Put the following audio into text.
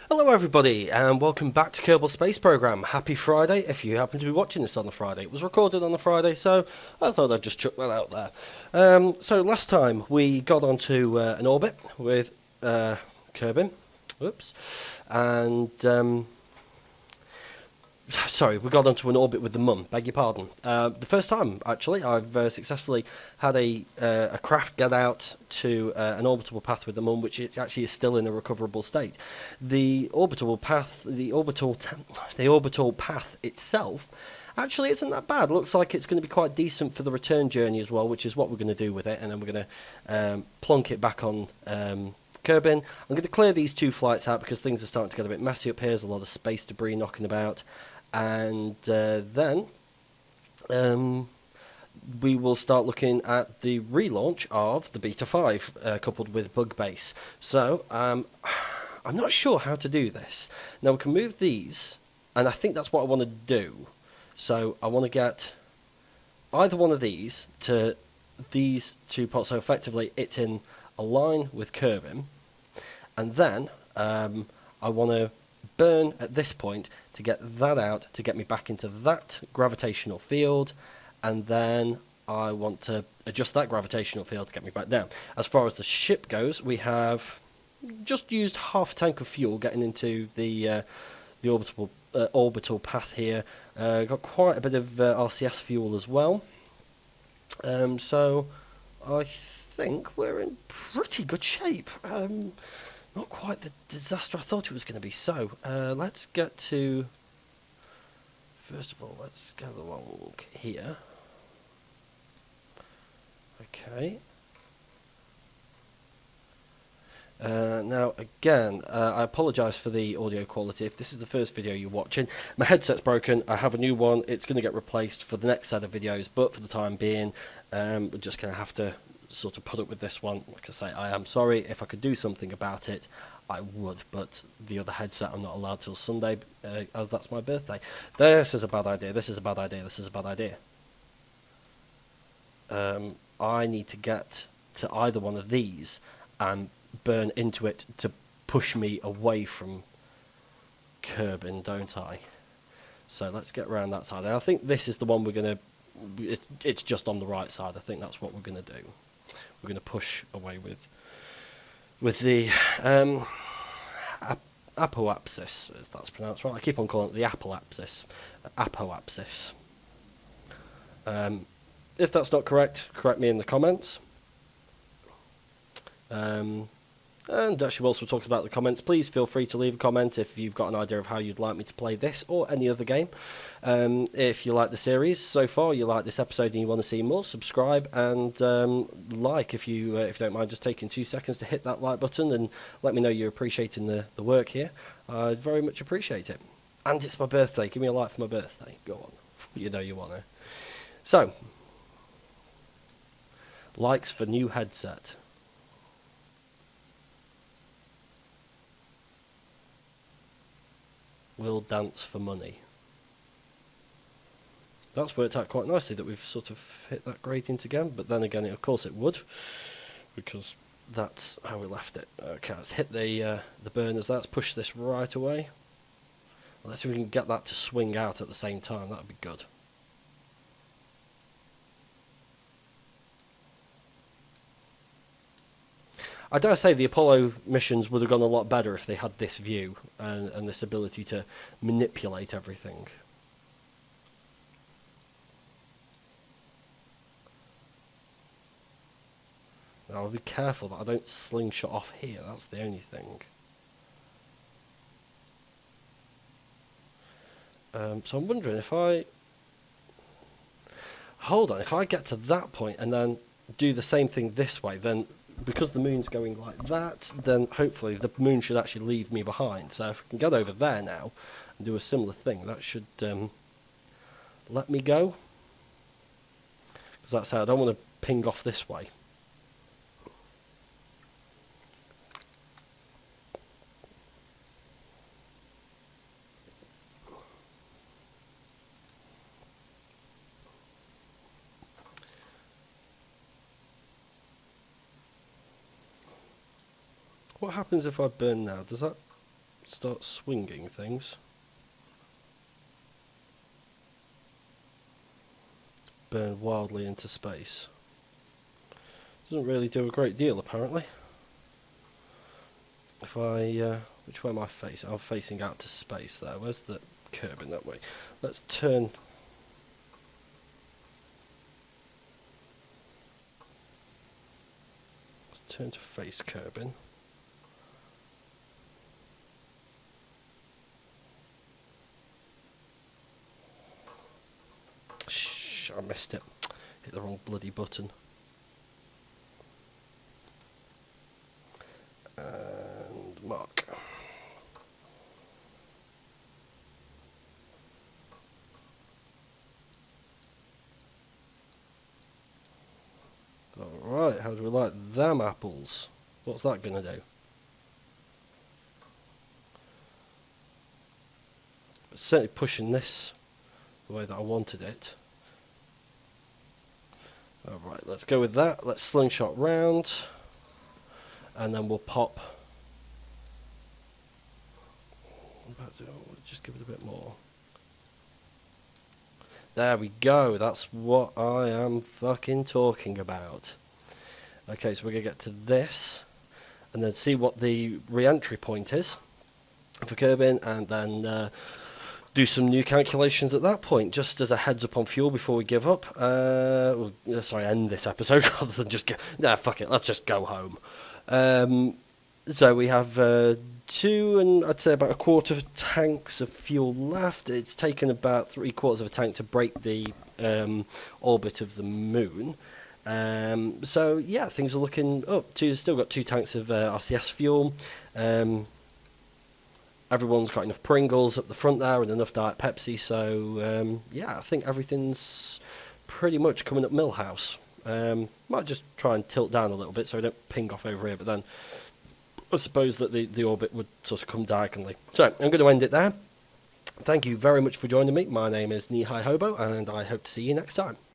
Hello everybody and welcome back to Kerbal Space Program. Happy Friday if you happen to be watching this on a Friday. It was recorded on a Friday, so I thought I'd just chuck that out there. So last time we got onto an orbit with Kerbin. Whoops. And sorry, we got onto an orbit with the mum, beg your pardon. The first time, actually, I've successfully had a craft get out to an orbital path with the mum, which it actually is still in a recoverable state. The orbital path, the orbital path itself, actually isn't that bad. Looks like it's going to be quite decent for the return journey as well, which is what we're going to do with it, and then we're going to plonk it back on Kerbin. I'm going to clear these two flights out because things are starting to get a bit messy up here. There's a lot of space debris knocking about. And then we will start looking at the relaunch of the Beta 5 coupled with Bug Base. So I'm not sure how to do this. Now we can move these, and I think that's what I want to do. So I want to get either one of these to these two pots, so effectively it's in a line with Kerbin. And then I want to burn at this point to get that out to get me back into that gravitational field, and then I want to adjust that gravitational field to get me back down. As far as the ship goes, we have just used half a tank of fuel getting into the orbital path here. Got quite a bit of RCS fuel as well, so I think we're in pretty good shape. Not quite the disaster I thought it was going to be. So, let's get to... First of all, let's go along here. Okay. Now, again, I apologise for the audio quality. If this is the first video you're watching, my headset's broken. I have a new one. It's going to get replaced for the next set of videos, but for the time being, we're just going to have to sort of put up with this one. Like I say, I am sorry. If I could do something about it, I would, but the other headset I'm not allowed till Sunday, as that's my birthday. This is a bad idea. This is a bad idea. This is a bad idea. I need to get to either one of these and burn into it to push me away from Kerbin, don't I? So let's get around that side. And I think this is the one we're going to... It's just on the right side. I think that's what we're going to do. We're going to push away with the apoapsis, if that's pronounced right. I keep on calling it the apoapsis. Apoapsis. If that's not correct, correct me in the comments. And actually, whilst we're talking about the comments, please feel free to leave a comment if you've got an idea of how you'd like me to play this or any other game. If you like the series so far, you like this episode and you want to see more, subscribe and like if you don't mind just taking 2 seconds to hit that like button and let me know you're appreciating the work here. I'd very much appreciate it. And it's my birthday. Give me a like for my birthday. Go on. You know you want to. So, likes for new headset. Will dance for money. That's worked out quite nicely that we've sort of hit that gradient again, but then again, of course it would, because that's how we left it. Okay, let's hit the burners. Let's push this right away. Let's see if we can get that to swing out at the same time. That would be good. I dare say the Apollo missions would have gone a lot better if they had this view and this ability to manipulate everything. Now I'll be careful that I don't slingshot off here, that's the only thing. So I'm wondering if I... Hold on, if I get to that point and then do the same thing this way, then... Because the moon's going like that, then hopefully the moon should actually leave me behind. So if I can get over there now and do a similar thing, that should let me go. Because that's how I don't want to ping off this way. What happens if I burn now? Does that start swinging things. Burn wildly into space. Doesn't really do a great deal, apparently. If I, which way am I facing? I'm facing out to space there. Where's the Kerbin? That way. Let's turn. Let's turn to face Kerbin. Shh, I missed it. Hit the wrong bloody button. And mark. Alright, how do we like them apples? What's that going to do? It's certainly pushing this the way that I wanted it. Alright, let's go with that. Let's slingshot round. And then we'll pop. Just give it a bit more. There we go. That's what I am fucking talking about. Okay, so we're going to get to this. And then see what the re-entry point is for Kerbin. And then do some new calculations at that point. Just as a heads up on fuel before we give up. End this episode rather than just go. Nah, fuck it. Let's just go home. So we have 2 and I'd say about a quarter of tanks of fuel left. It's taken about 3/4 of a tank to break the orbit of the moon. So yeah, things are looking up. Still got 2 tanks of RCS fuel. Everyone's got enough Pringles up the front there and enough Diet Pepsi. So yeah, I think everything's pretty much coming up Millhouse. Might just try and tilt down a little bit so I don't ping off over here, but then I suppose that the orbit would sort of come diagonally. So I'm going to end it there. Thank you very much for joining me. My name is Knee High Hobo, and I hope to see you next time.